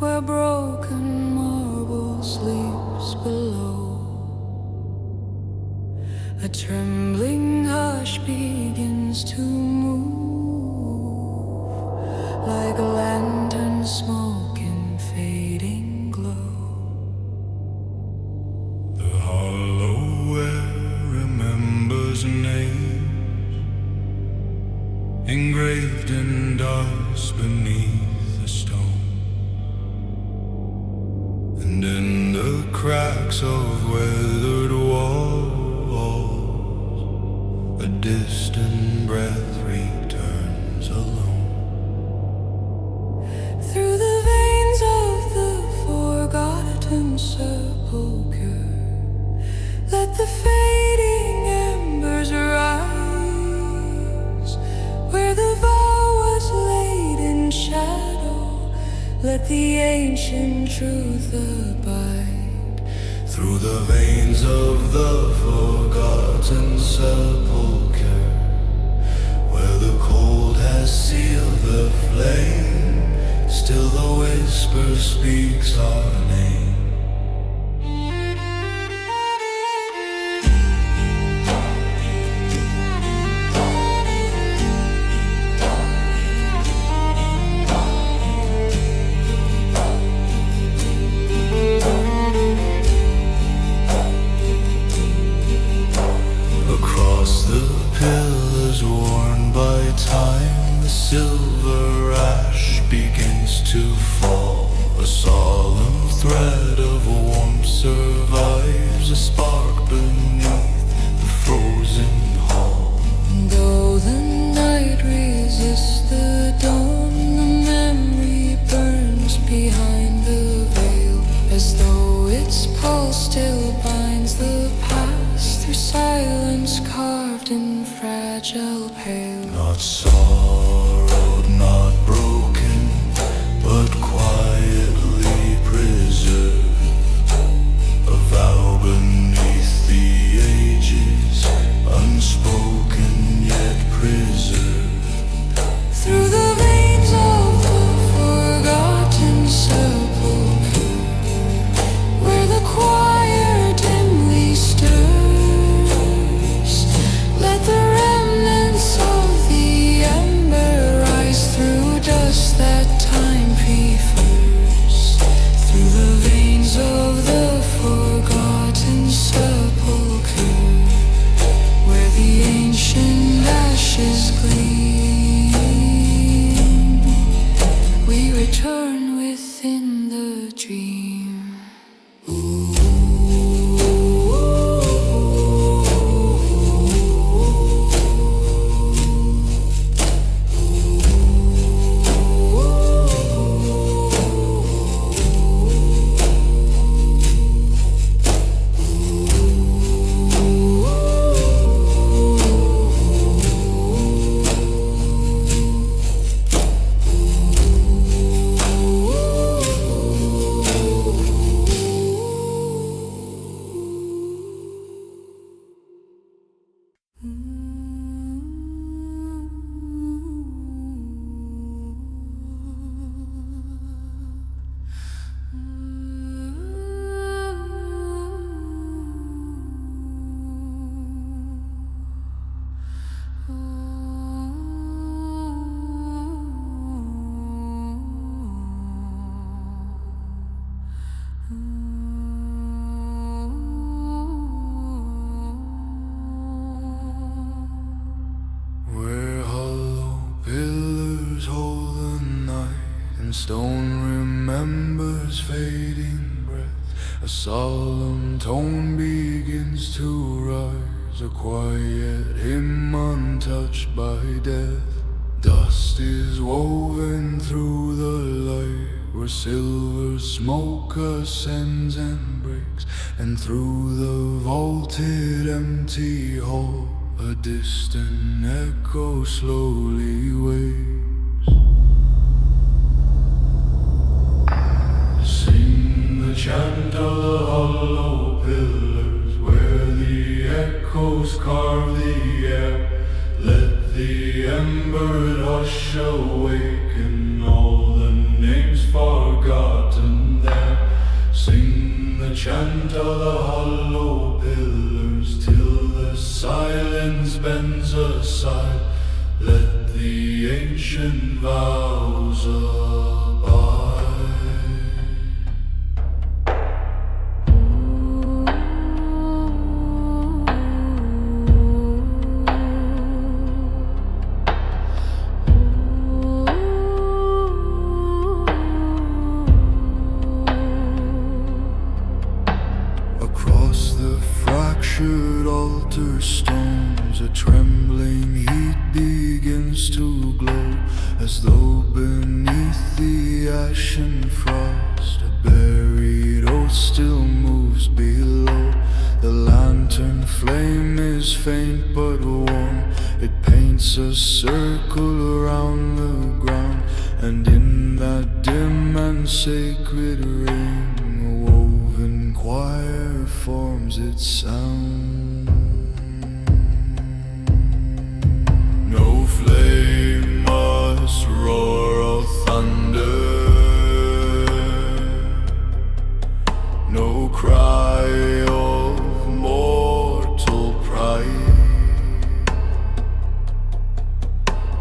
where broken marble sleeps below. A trembling hush begins to move, like a lantern smoke in fading glow. The hollow air remembers names engraved in dust beneath the stone, and in the cracks of weathered walls a distant breath returns alone. Through the veins of the forgotten sepulchre, let the fading embers rise. Where the vow was laid in shadow, let the ancient truth abide. Through the veins of the forgotten sepulchre, where the cold has sealed the flame, still the whisper speaks our name. Worn by time, the silver ash begins to fall. A solemn thread of warmth survives, a spark beneath the frozen hall. Though the night resists the dawn, the memory burns behind the veil, as though its pulse still binds the past through silence carved in fragile pale. Not sorrowed, not broken, but quietly preserved. A vow beneath the ages, unspoken yet preserved. Through the veins of the forgotten sepulchre, where the choir dimly stirs, let the remnants of the ember rise through dust that time prefers. Through the veins of the forgotten sepulchre, where the ancient ashes gleam, we return within the dream. Where hollow pillars hold the night, and stone remembers fading breath, a solemn tone begins to rise, a quiet hymn untouched by death. Dust is woven through the light, where silver smoke ascends and breaks, and through the vaulted empty hall a distant echo slowly wakes. Sing the chant of the hollow pillars, where the echoes carve the air. Let the embered hush awaken all the names forgotten. chant of the hollow pillars till the silence bends aside. Let the ancient vows abide. Across the fractured altar stones, a trembling heat begins to glow, as though beneath the ashen frost a buried oath still moves below. The lantern flame is faint but warm, it paints a circle around the ground, and in that dim and sacred ring a woven choir forms its sound. No flame must roar of thunder, no cry of mortal pride,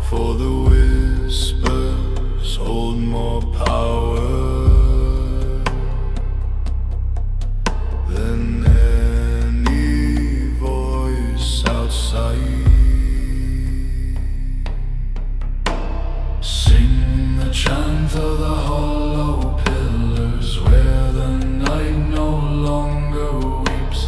for the whispers hold more power than any voice outside. Sing the chant of the hollow pillars where the night no longer weeps.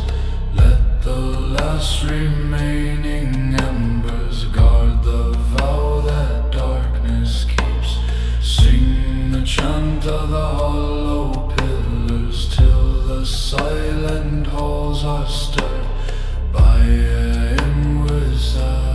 Let the last remaining embers guard the vow that darkness keeps. Sing the chant of the hollow pillars till the silent halls are stirred by an inward sound.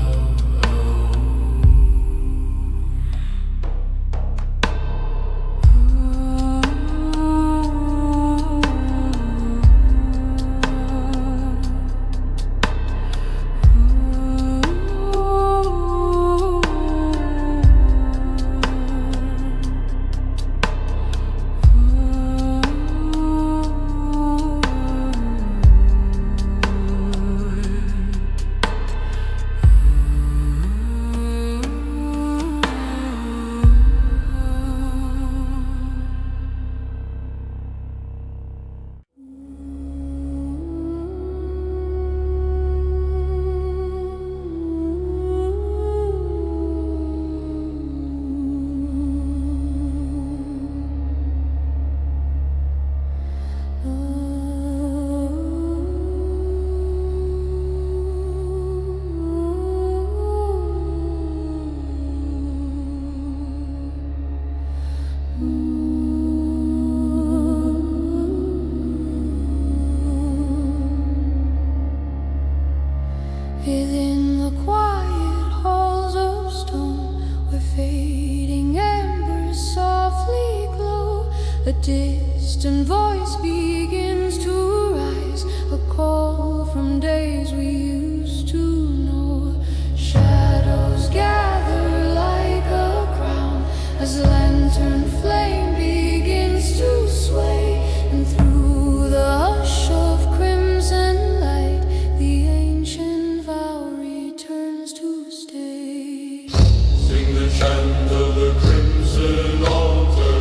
Within the quiet halls of stone, where fading embers softly glow, a distant voice begins to rise, a call from days we used to know. Shadows gather like a crown as the lantern flame begins to sway, and through the hush of crimson light, the ancient vow returns to stay. Sing the chant of the crimson altar,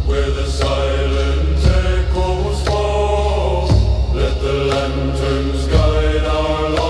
where the silent echoes fall. Let the lanterns guide our lives.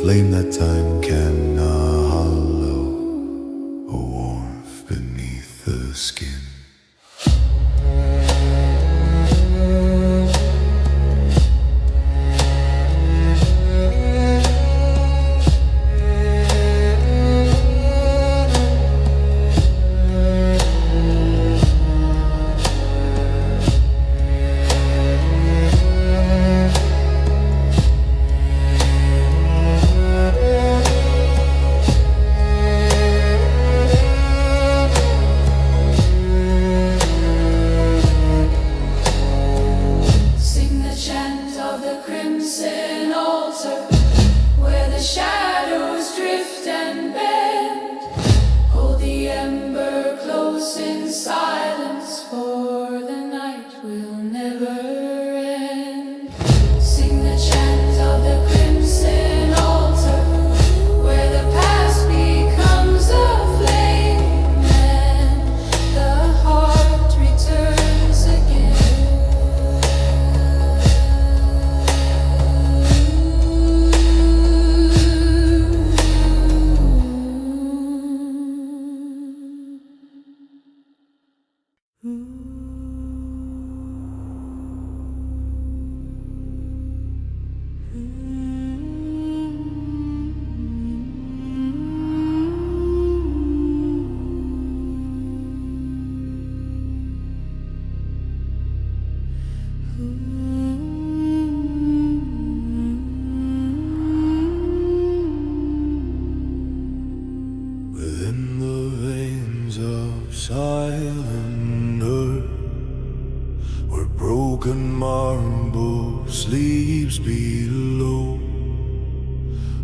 flame that time cannot hollow, a warmth beneath the skin. Within the veins of silent earth, where broken marble sleeps below,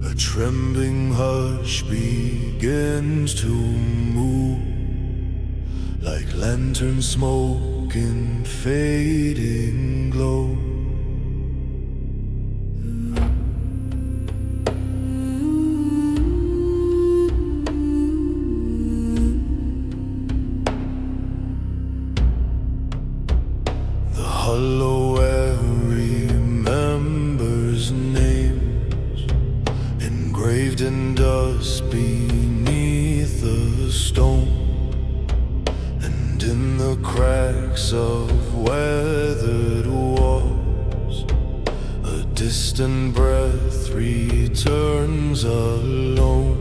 a trembling hush begins to move, like lantern smoke in fading glow. Hollow air remembers names engraved in dust beneath the stone, and in the cracks of weathered walls, a distant breath returns alone.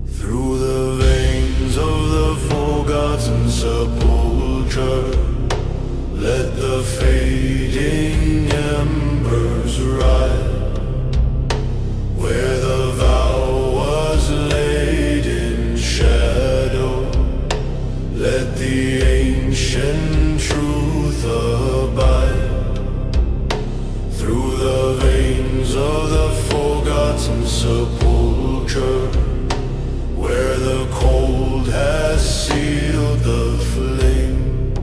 Through the veins of the forgotten sepulchre, let the fading embers rise, where the vow was laid in shadow. Let the ancient truth abide. Through the veins of the forgotten sepulchre, where the cold has sealed the flame,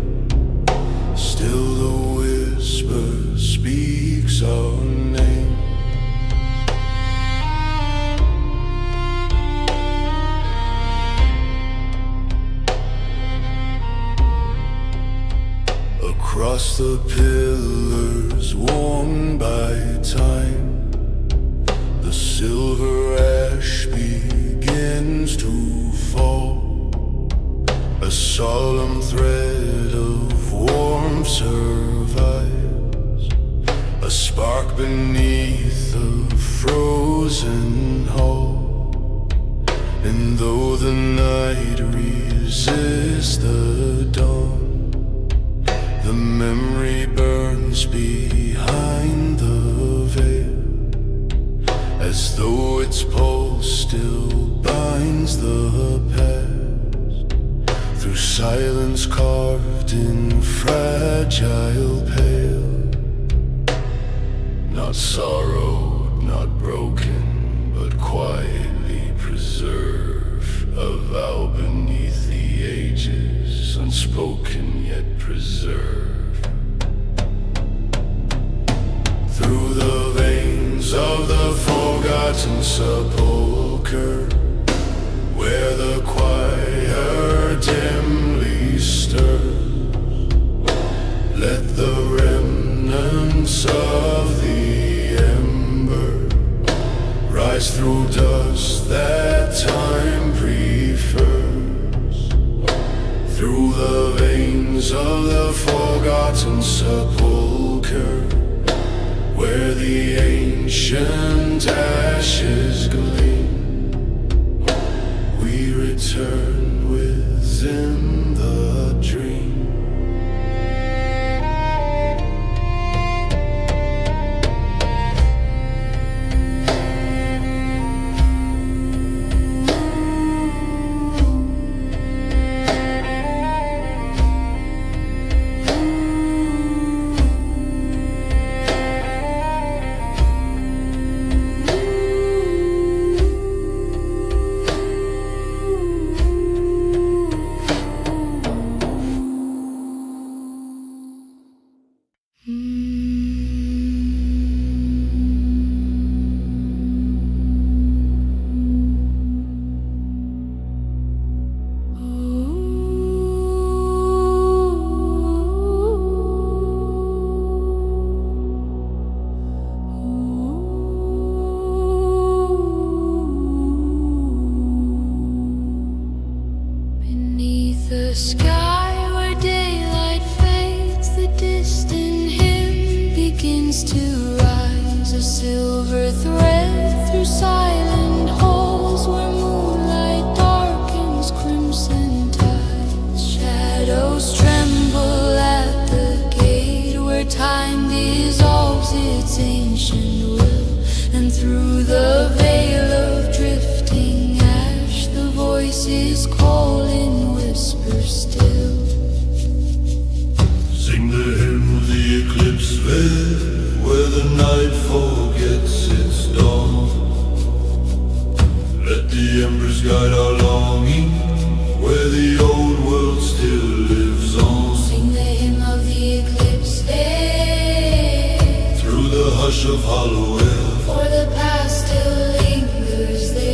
still the whisper speaks our name. Across the pillars worn by time, the silver ash begins to fall. A solemn thread of warmth survives, a spark beneath the frozen hall. And though the night resists the dawn, the memory burns behind the veil, as though its pulse still binds the past. Through silence carved in fragile pale, not sorrowed, not broken, but quietly preserved, a vow beneath the ages, unspoken yet preserved. Through the veins of the forgotten sepulchre, where the choir dimly stirs, let the remnants of the ember rise through dust that time prefers, through the veins of the forgotten sepulchre, where the ancient ashes gleam. We return within the dream. The sky where daylight fades, the distant hymn begins to rise, a silver thread through silent halls where moonlight darkens crimson tides. Shadows tremble at the gate where time dissolves its ancient will, and through the veil of drifting ash the voice is calling. Whisper still. Sing the hymn of the eclipse veil, where the night forgets its dawn. Let the embers guide our longing, where the old world still lives on. Sing the hymn of the eclipse veil, through the hush of hollow air, for the past still lingers there.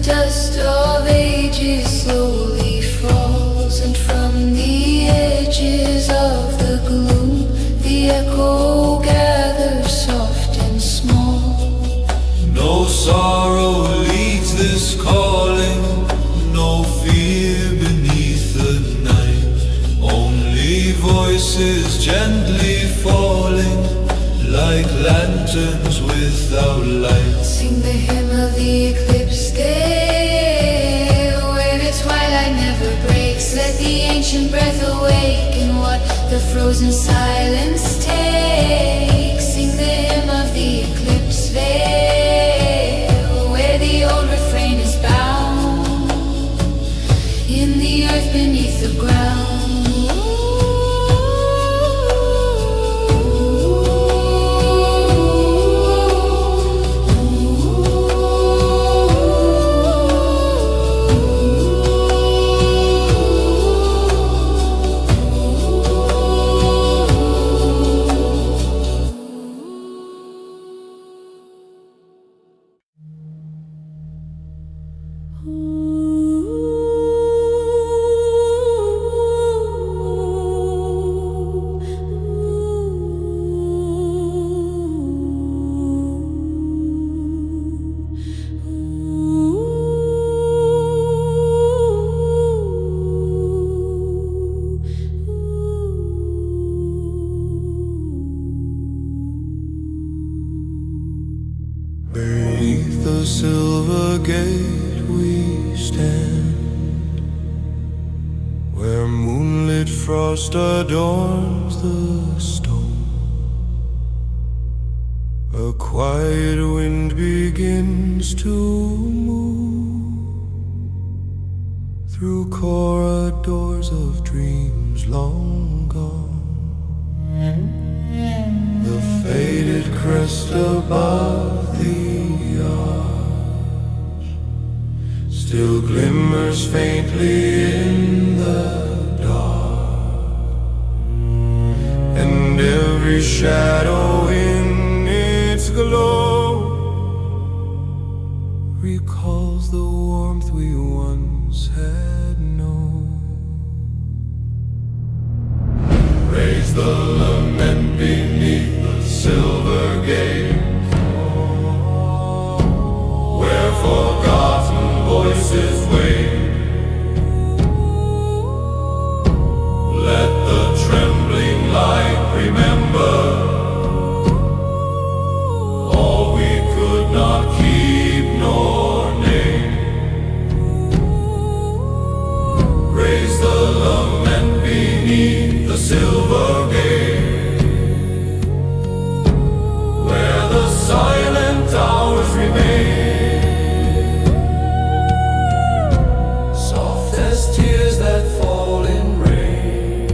Dust of ages slowly falls, and from the edges of the gloom the echo gathers soft and small. no sorrow leads this calling, no fear beneath the night, only voices gently falling like lanterns without light. Sing the hymn of the eclipse day, where the twilight never breaks. Let the ancient breath awaken what the frozen silence takes. Sing the hymn of the eclipse veil, where the old refrain is bound in the earth beneath the ground. Beneath the silver gate we stand, where moonlit frost adorns the stone. A quiet wind begins to move through corridors of dreams long gone. painted crest above the arch still glimmers faintly in the dark, and every shadow in its glow recalls the warmth we once had known. Raise the lament beneath the silver gate, where forgotten voices wait. Let the trembling light remember all we could not keep nor name. Raise the lament beneath the silver gate, where the silent hours remain, soft as tears that fall in rain.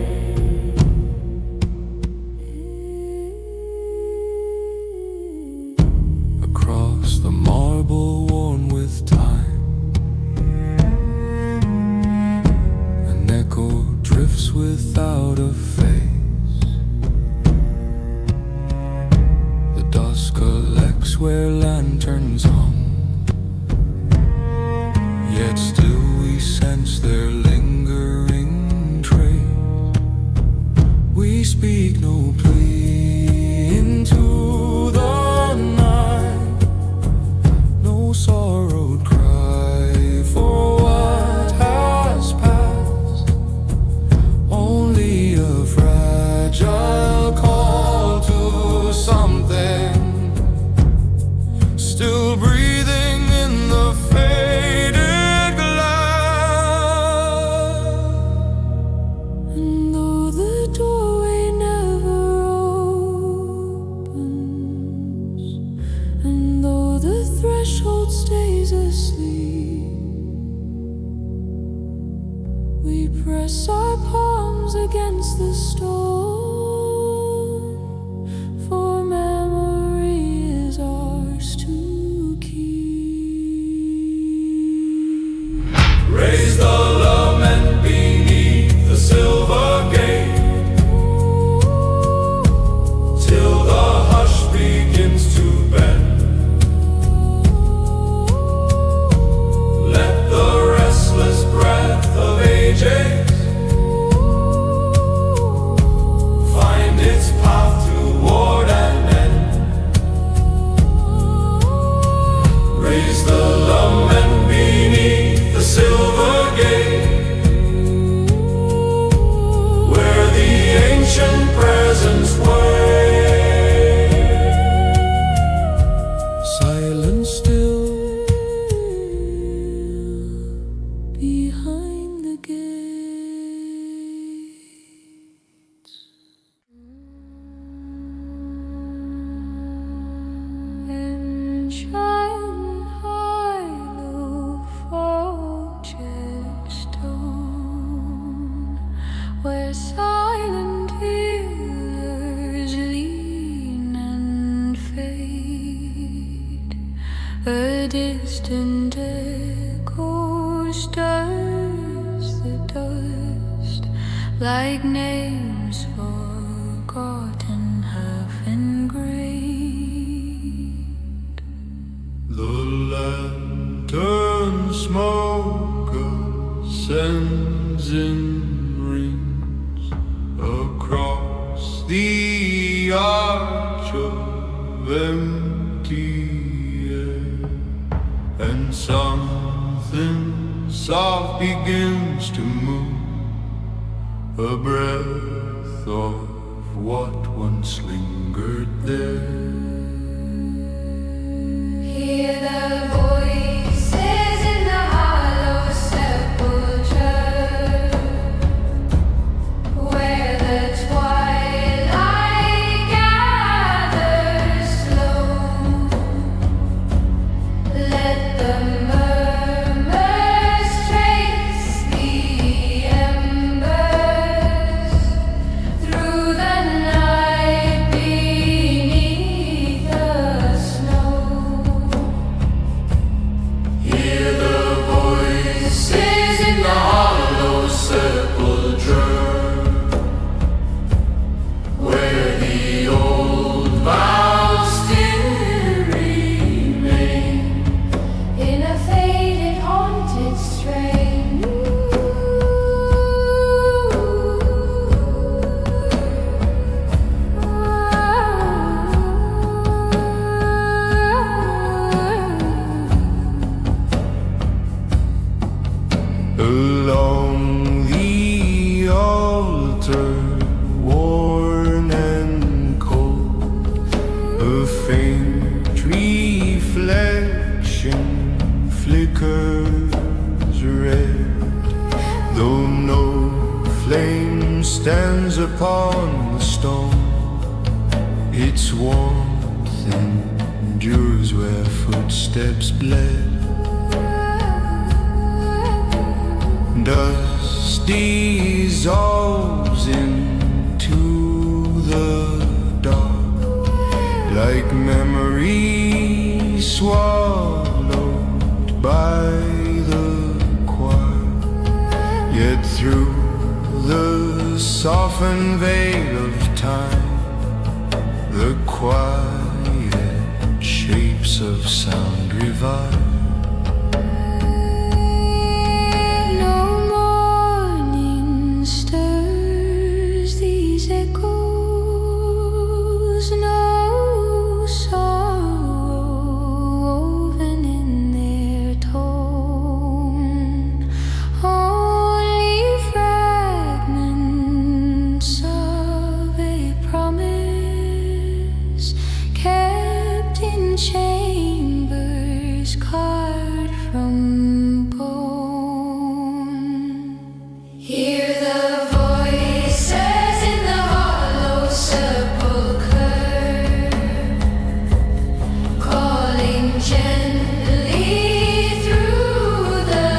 Across the marble worn with time, an echo drifts without a face. The dust collects where lanterns hung, yet still we sense their lingering trace. We speak no plea into the night, no sorrowed cry for what has passed, only a fragile call to something still breathing in the faded glass. And though the doorway never opens, and though the threshold stays asleep, we press our palms against the stone, for memory is ours to keep. Raise the lament beneath the silver gate, till the hush begins to bend. Let the restless breath of ages find its path toward an end. Raise the lament beneath the silver gate, where the ancient presence waits. Silent still Behind the gates. And shine high the forged stone, where silent healers lean and fade. A distant echo stirs the dust, like names forgotten, half engraved. the lantern smoke ascends in rings across the arch of empty air, and something soft begins to move, a breath of what once lingered there. Hear the voices in the hollow sepulchre, where the twilight gathers slow. Let the murmurs trace the embers through the night beneath Its warmth endures where footsteps bled. Dust dissolves into the dark, like memory swallowed by the quiet. Yet through the softened veil of time, the quiet shapes of sound revive. Chambers carved from bone. Hear the voices in the hollow sepulchre, calling gently through the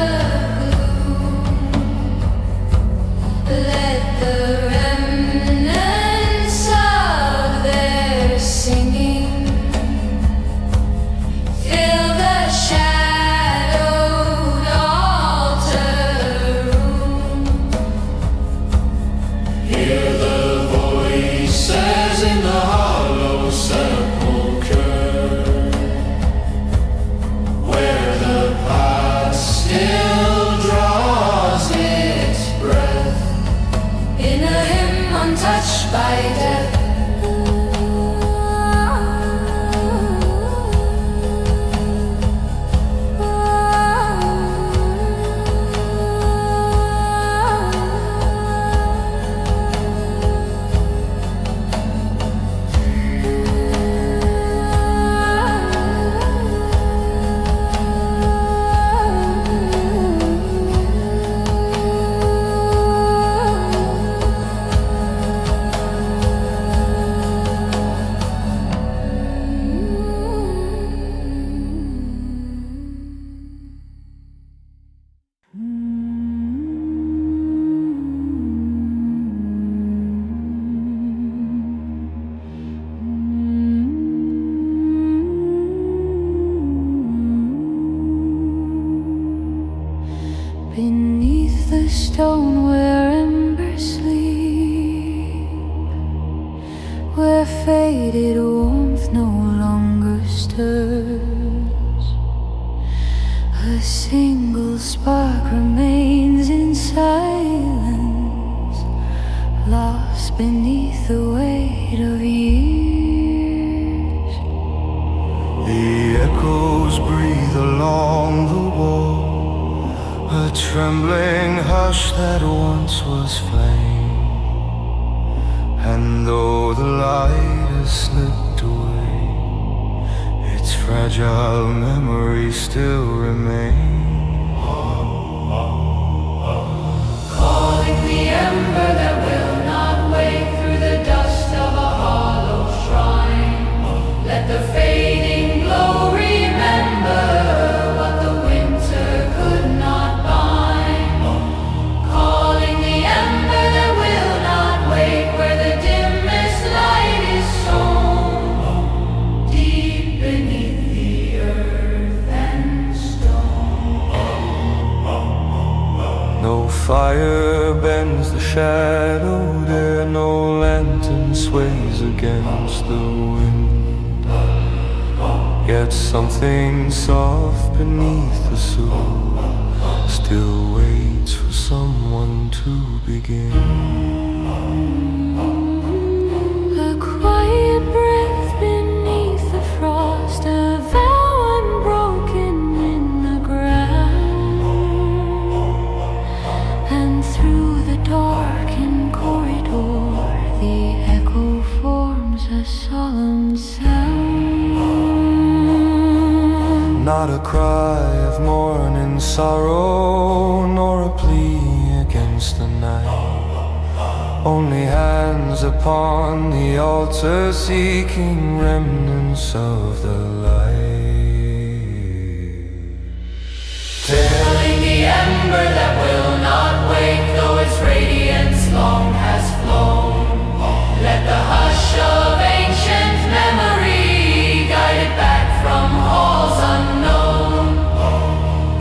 gloom. Let the remnants of their singing untouched by death. Beneath the stone where embers sleep, where faded warmth no longer stirs, a single spark remains in silence, lost beneath the weight of years. The echoes breathe along the wall, a trembling hush that once was flame. And though the light has slipped away, its fragile memories still remain. Calling the ember that will not wake through the dust of a hollow shrine. Let the fading glow remember what the winter could not bind. Calling the ember that will not wake where the dimmest light is sown, deep beneath the earth and stone. No fire bends the shadow there, no lantern sways against the wind. Yet something soft beneath the soul still waits for someone to begin. A quiet breath beneath the frost, a vow unbroken in the ground. And through the darkened corridor, the echo forms a solemn sound. Not a cry of mourning sorrow, nor a plea against the night, Only hands upon the altar, seeking remnants of the light. Telling the ember that will not wake, though its radiance long has flown. Let the hush of ancient memory guide it back from halls unknown.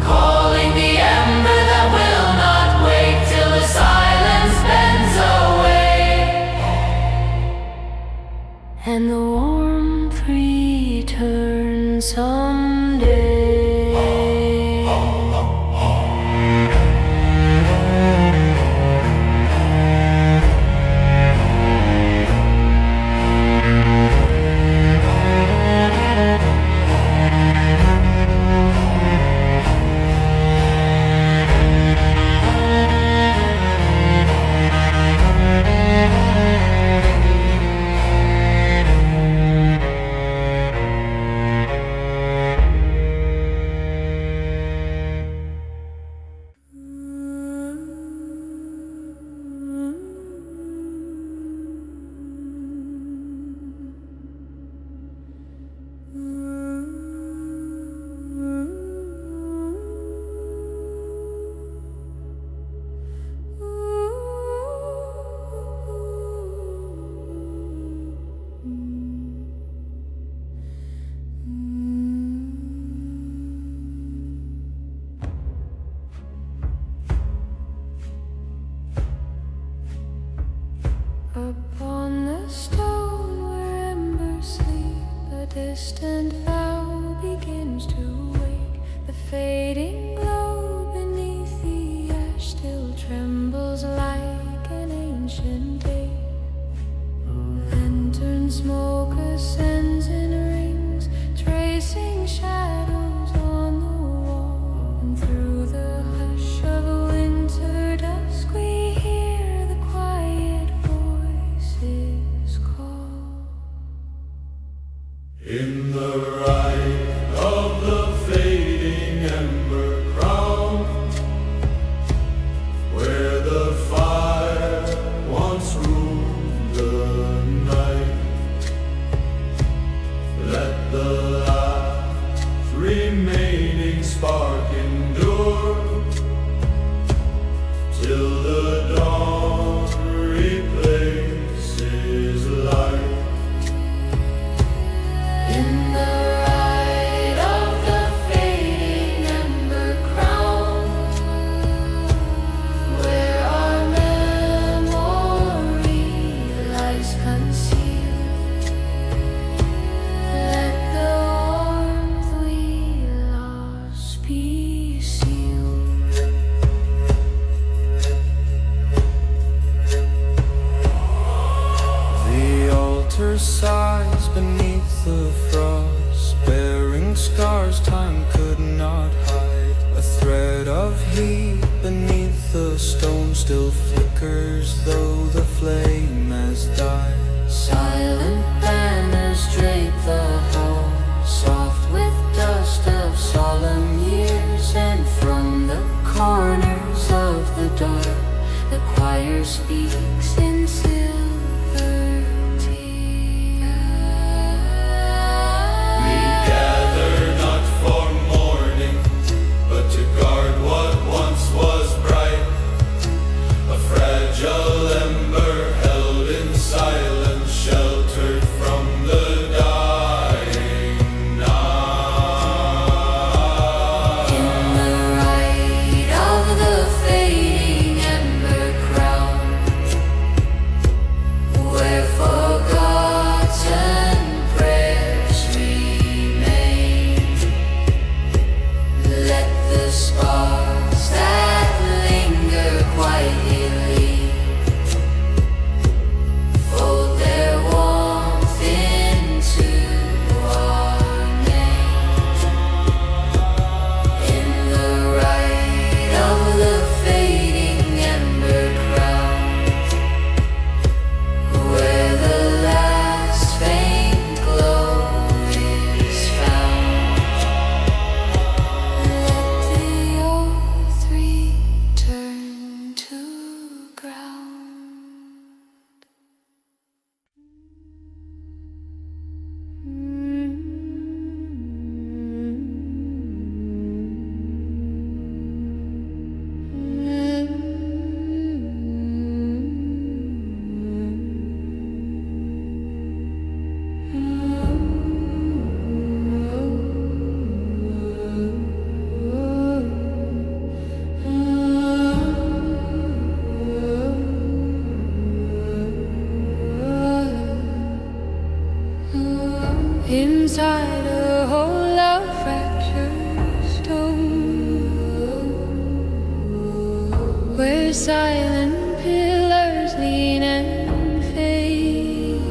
Calling the ember that will not wake till the silence bends away, and the warmth returns someday. Upon the stone where embers sleep, a distant vow begins to wake. The fading glow beneath the ash still trembles like an ancient day. Lantern smoke ascends in rings, tracing shadows on the wall. And through the hush of winter dusk we hear the quiet voices call. In the light of the fading ember crown, where the fire once ruled the night, let the last remaining spark endure till the dawn replaces light. In the light of the fading ember crown, where our memory lies concealed, let the warmth we lost be sealed. The altar sighs beneath the frost, bearing scars time could not hide. A thread of heat beneath the stone still flickers, though the flame has died. Silent banners drape the hall, soft with dust of solemn years. And from the corners of the dark, the choir speaks in silver tears. We gather not for mourning, but to guard what once was bright. A fragile ember held in silence, sheltered from the dying night. In the light of the fading ember crown, inside a hole of fractured stone, where silent pillars lean and fade.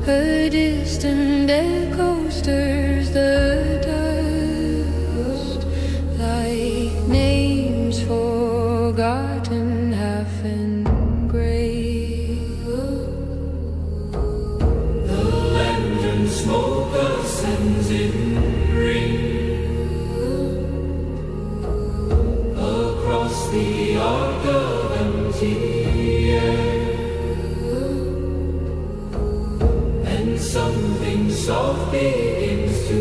A distant echo stirs the dust, like names forgotten, half engraved. The lantern smoke ascends in ring across the arc of empty air, and something soft begins to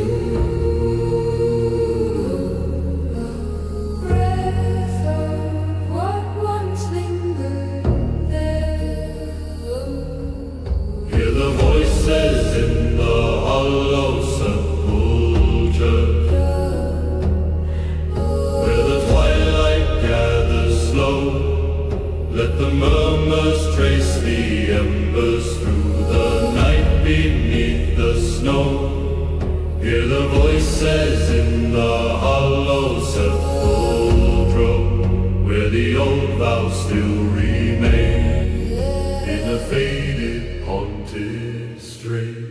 Breath of what once lingered there. hear the voices in the hollow sepulchre, where the twilight gathers slow. Let the murmurs trace the embers through the night beneath the snow. Hear the voices in the hollow sepulchre, where the old vows still remain in a faded, haunted strain.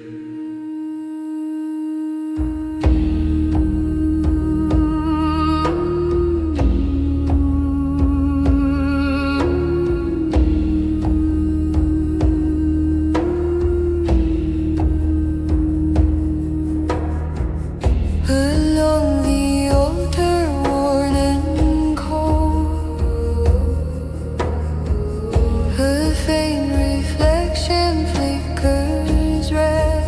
Along the altar, worn and cold, a faint reflection flickers red.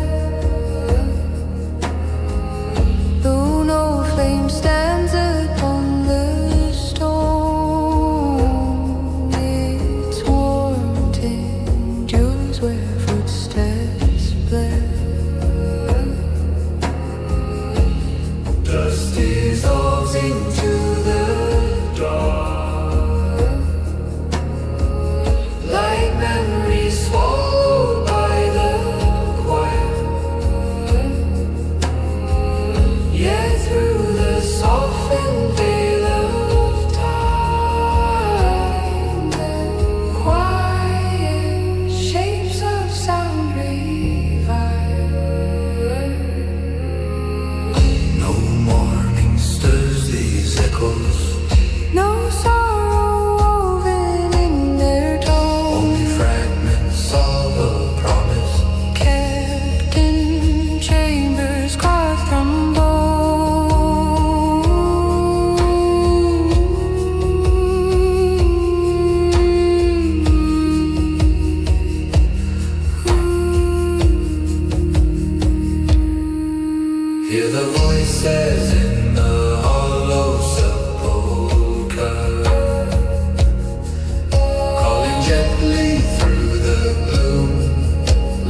Though no flame stands upon the stone, its warmth endures where footsteps bled. Dust dissolves into the dark, Like memories swallowed by the quiet. Yet through the softened veil of time, the quiet shapes of sound revive. No morning stirs these echoes, No sorrow woven in their tone, only fragments of a promise. kept in chambers carved from bone. Hear the voices in the hollow sepulchre, calling gently through the gloom.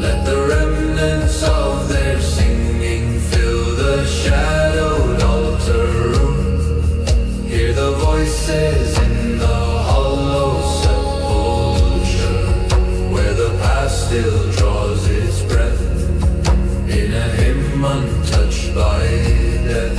Let the remnants of their singing fill the shadowed altar room. Hear the voices in the hollow sepulchre, where the past still draws its breath in a hymn untouched by death.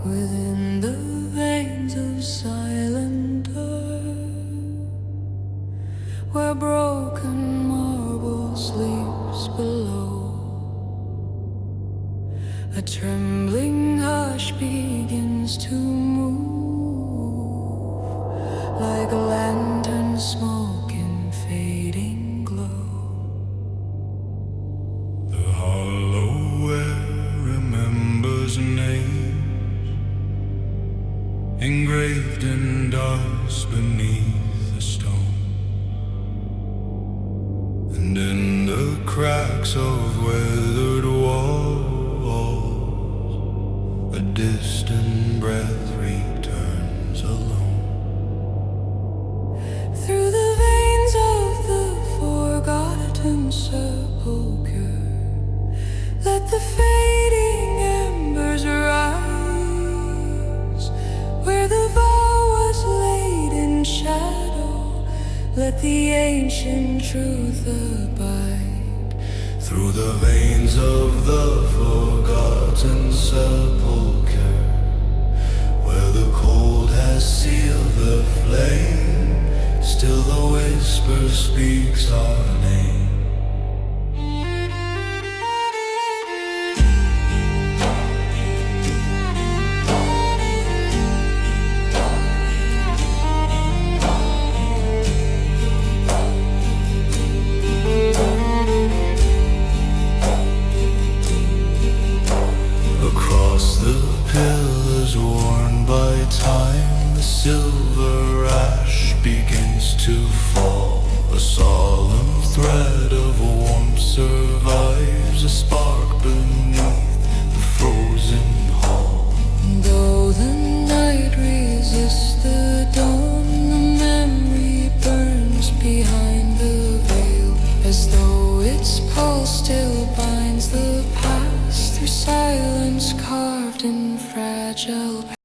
Within the veins of silent earth, where broken marble sleeps below, a trembling hush begins to move, like a lantern smoke in fading glow. The hollow air remembers names engraved in dust beneath the stone. And in the cracks of weathered walls, a distant breath returns alone. Through the veins of the forgotten sepulchre, let the fading embers rise. Where the vow was laid in shadow, let the ancient truth abide. Through the veins of the forgotten sepulchre, where the cold has sealed the flame, still the whisper speaks our name. Across the pillars worn by time, the silver ash begins to fall. A solemn thread of warmth survives, a spark beneath the frozen hall. Though